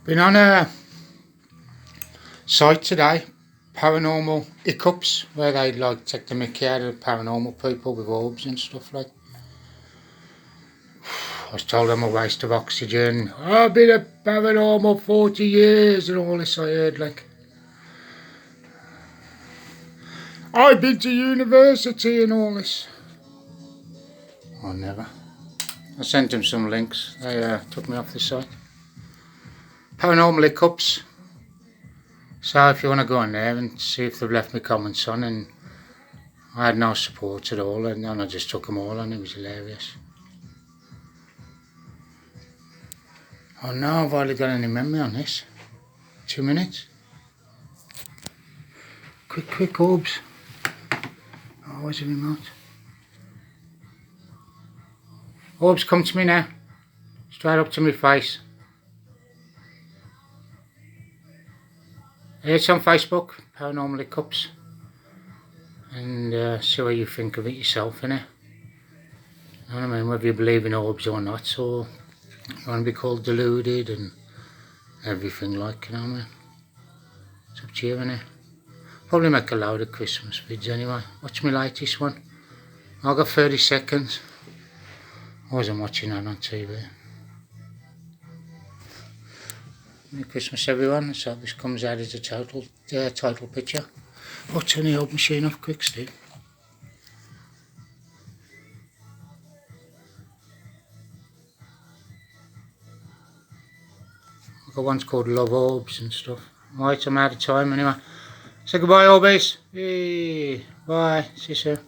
Been on a site today, paranormal Hiccups, where they like take the mickey out of paranormal people with orbs and stuff like. I was told I'm a waste of oxygen. I've been a paranormal 40 years and all this I heard like. I've been to university and all this. I never. I sent them some links. They took me off the site. Paranormal Hiccups. So if you want to go on there and see if they've left me comments on, and I had no support at all, and I just took them all and it was hilarious. Oh no, I've hardly got any memory on this. 2 minutes. Quick orbs. Oh, where's the remote? Orbs, come to me now. Straight up to my face. It's on Facebook, Paranormal Hiccups, and see what you think of it yourself, innit? You know what I mean, whether you believe in orbs or not, or you want to be called deluded and everything like, you know what I mean? It's up to you, innit? Probably make a load of Christmas vids anyway. Watch my latest one. I've got 30 seconds. I wasn't watching that on TV. Merry Christmas everyone. So this comes out as a title picture. Oh, turn the old machine off quick, Steve. I've got ones called Love Orbs and stuff. Right, I'm out of time anyway. Say goodbye, Orbies. Hey, bye. See you soon.